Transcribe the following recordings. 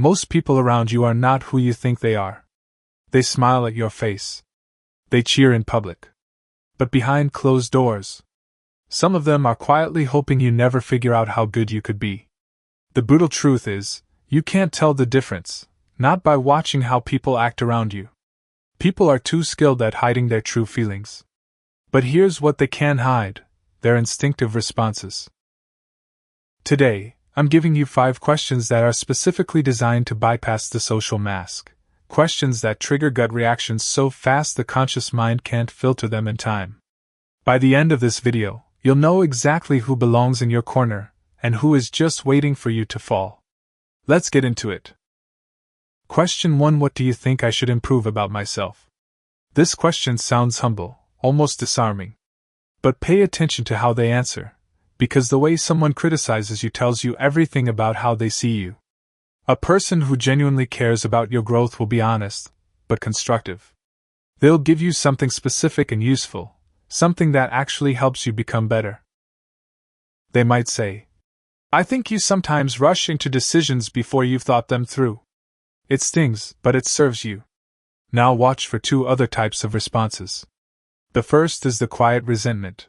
Most people around you are not who you think they are. They smile at your face. They cheer in public. But behind closed doors, some of them are quietly hoping you never figure out how good you could be. The brutal truth is, you can't tell the difference, not by watching how people act around you. People are too skilled at hiding their true feelings. But here's what they can hide: their instinctive responses. Today, I'm giving you 5 questions that are specifically designed to bypass the social mask. Questions that trigger gut reactions so fast the conscious mind can't filter them in time. By the end of this video, you'll know exactly who belongs in your corner and who is just waiting for you to fall. Let's get into it. Question 1: What do you think I should improve about myself? This question sounds humble, almost disarming. But pay attention to how they answer, because the way someone criticizes you tells you everything about how they see you. A person who genuinely cares about your growth will be honest, but constructive. They'll give you something specific and useful, something that actually helps you become better. They might say, "I think you sometimes rush into decisions before you've thought them through." It stings, but it serves you. Now watch for 2 other types of responses. The first is the quiet resentment.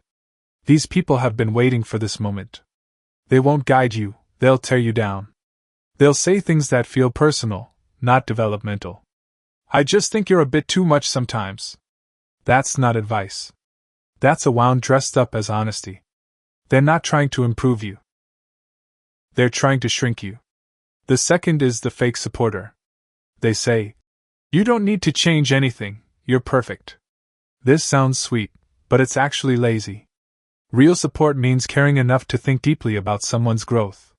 These people have been waiting for this moment. They won't guide you, they'll tear you down. They'll say things that feel personal, not developmental. "I just think you're a bit too much sometimes." That's not advice. That's a wound dressed up as honesty. They're not trying to improve you. They're trying to shrink you. The second is the fake supporter. They say, "You don't need to change anything, you're perfect." This sounds sweet, but it's actually lazy. Real support means caring enough to think deeply about someone's growth.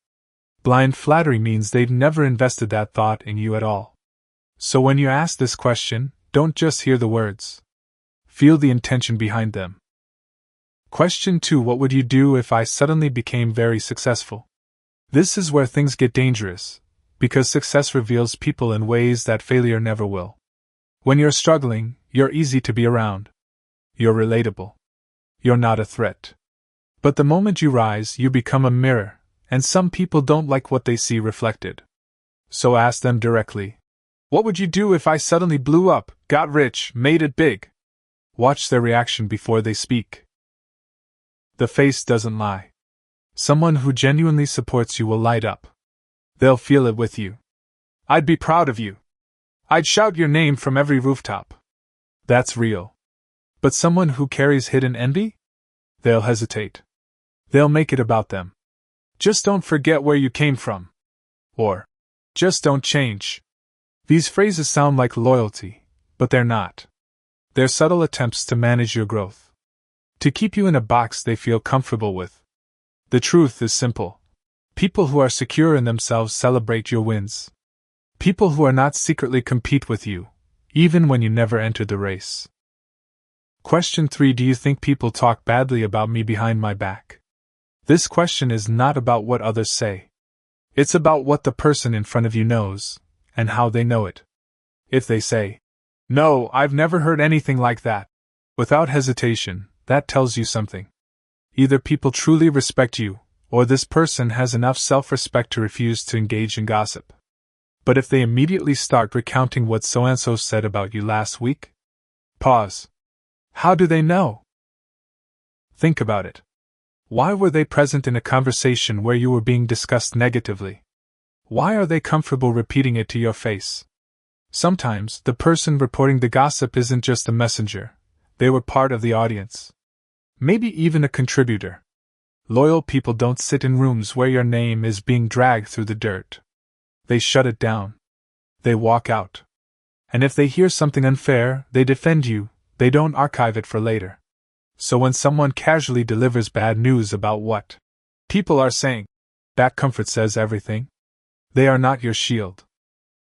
Blind flattery means they've never invested that thought in you at all. So when you ask this question, don't just hear the words. Feel the intention behind them. Question 2: What would you do if I suddenly became very successful? This is where things get dangerous, because success reveals people in ways that failure never will. When you're struggling, you're easy to be around. You're relatable. You're not a threat. But the moment you rise, you become a mirror, and some people don't like what they see reflected. So ask them directly, "What would you do if I suddenly blew up, got rich, made it big?" Watch their reaction before they speak. The face doesn't lie. Someone who genuinely supports you will light up. They'll feel it with you. "I'd be proud of you. I'd shout your name from every rooftop." That's real. But someone who carries hidden envy? They'll hesitate. They'll make it about them. "Just don't forget where you came from." Or, "Just don't change." These phrases sound like loyalty, but they're not. They're subtle attempts to manage your growth. To keep you in a box they feel comfortable with. The truth is simple. People who are secure in themselves celebrate your wins. People who are not secretly compete with you, even when you never entered the race. Question 3: Do you think people talk badly about me behind my back? This question is not about what others say. It's about what the person in front of you knows, and how they know it. If they say, "No, I've never heard anything like that," without hesitation, that tells you something. Either people truly respect you, or this person has enough self-respect to refuse to engage in gossip. But if they immediately start recounting what so-and-so said about you last week, pause. How do they know? Think about it. Why were they present in a conversation where you were being discussed negatively? Why are they comfortable repeating it to your face? Sometimes, the person reporting the gossip isn't just a messenger. They were part of the audience. Maybe even a contributor. Loyal people don't sit in rooms where your name is being dragged through the dirt. They shut it down. They walk out. And if they hear something unfair, they defend you, they don't archive it for later. So when someone casually delivers bad news about what people are saying, that comfort says everything. They are not your shield.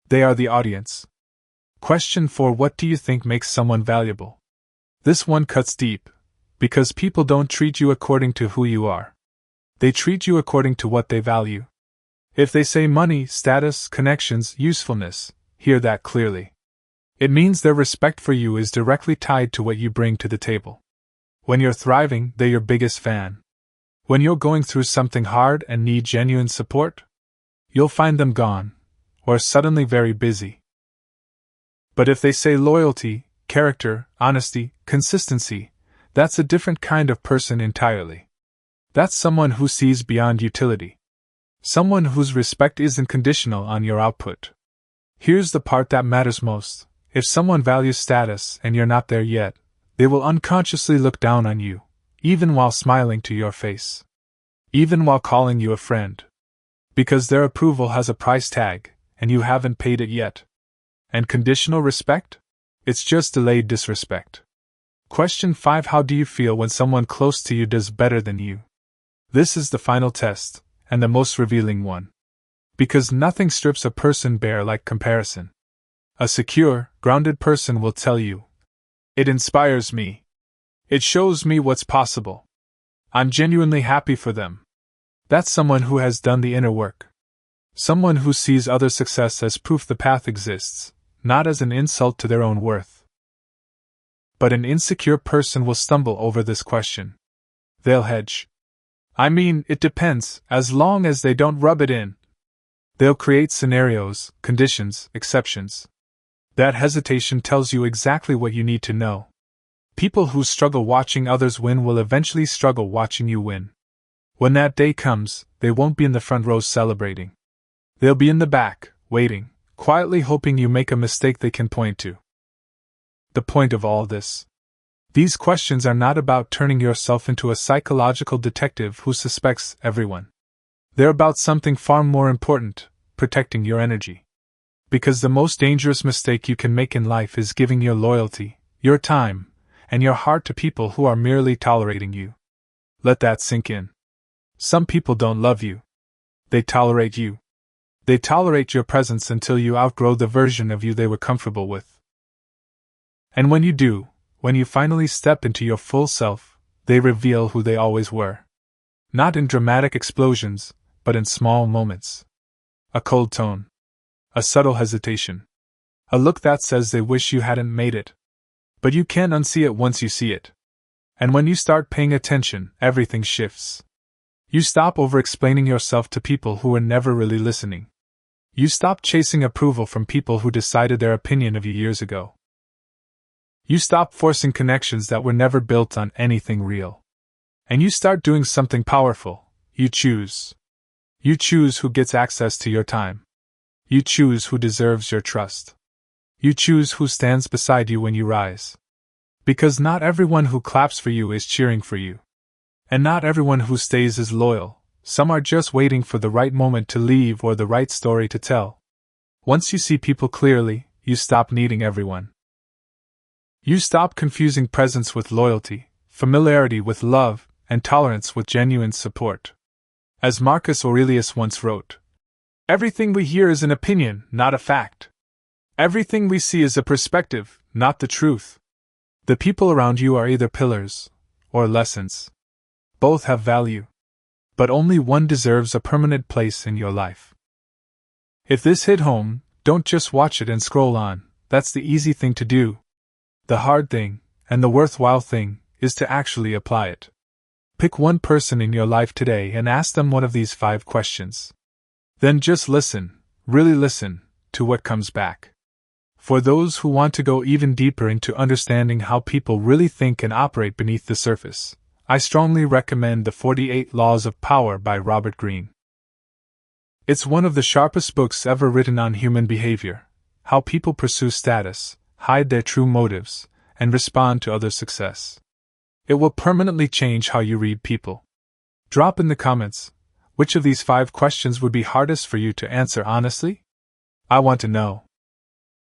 They are the audience. Question 4: What do you think makes someone valuable? This one cuts deep, because people don't treat you according to who you are. They treat you according to what they value. If they say money, status, connections, usefulness, hear that clearly. It means their respect for you is directly tied to what you bring to the table. When you're thriving, they're your biggest fan. When you're going through something hard and need genuine support, you'll find them gone, or suddenly very busy. But if they say loyalty, character, honesty, consistency, that's a different kind of person entirely. That's someone who sees beyond utility. Someone whose respect isn't conditional on your output. Here's the part that matters most. If someone values status and you're not there yet, they will unconsciously look down on you, even while smiling to your face. Even while calling you a friend. Because their approval has a price tag, and you haven't paid it yet. And conditional respect? It's just delayed disrespect. Question 5. How do you feel when someone close to you does better than you? This is the final test, and the most revealing one. Because nothing strips a person bare like comparison. A secure, grounded person will tell you, "It inspires me. It shows me what's possible. I'm genuinely happy for them." That's someone who has done the inner work. Someone who sees other success as proof the path exists, not as an insult to their own worth. But an insecure person will stumble over this question. They'll hedge. I mean, it depends, as long as they don't rub it in. They'll create scenarios, conditions, exceptions. That hesitation tells you exactly what you need to know. People who struggle watching others win will eventually struggle watching you win. When that day comes, they won't be in the front row celebrating. They'll be in the back, waiting, quietly hoping you make a mistake they can point to. The point of all this. These questions are not about turning yourself into a psychological detective who suspects everyone. They're about something far more important, protecting your energy. Because the most dangerous mistake you can make in life is giving your loyalty, your time, and your heart to people who are merely tolerating you. Let that sink in. Some people don't love you. They tolerate you. They tolerate your presence until you outgrow the version of you they were comfortable with. And when you do, when you finally step into your full self, they reveal who they always were. Not in dramatic explosions, but in small moments. A cold tone. A subtle hesitation. A look that says they wish you hadn't made it. But you can't unsee it once you see it. And when you start paying attention, everything shifts. You stop over-explaining yourself to people who were never really listening. You stop chasing approval from people who decided their opinion of you years ago. You stop forcing connections that were never built on anything real. And you start doing something powerful. You choose. You choose who gets access to your time. You choose who deserves your trust. You choose who stands beside you when you rise. Because not everyone who claps for you is cheering for you. And not everyone who stays is loyal. Some are just waiting for the right moment to leave or the right story to tell. Once you see people clearly, you stop needing everyone. You stop confusing presence with loyalty, familiarity with love, and tolerance with genuine support. As Marcus Aurelius once wrote, "Everything we hear is an opinion, not a fact. Everything we see is a perspective, not the truth." The people around you are either pillars or lessons. Both have value. But only one deserves a permanent place in your life. If this hit home, don't just watch it and scroll on. That's the easy thing to do. The hard thing, and the worthwhile thing, is to actually apply it. Pick one person in your life today and ask them one of these 5 questions. Then just listen, really listen, to what comes back. For those who want to go even deeper into understanding how people really think and operate beneath the surface, I strongly recommend The 48 Laws of Power by Robert Greene. It's one of the sharpest books ever written on human behavior, how people pursue status, hide their true motives, and respond to others' success. It will permanently change how you read people. Drop in the comments, which of these 5 questions would be hardest for you to answer honestly? I want to know.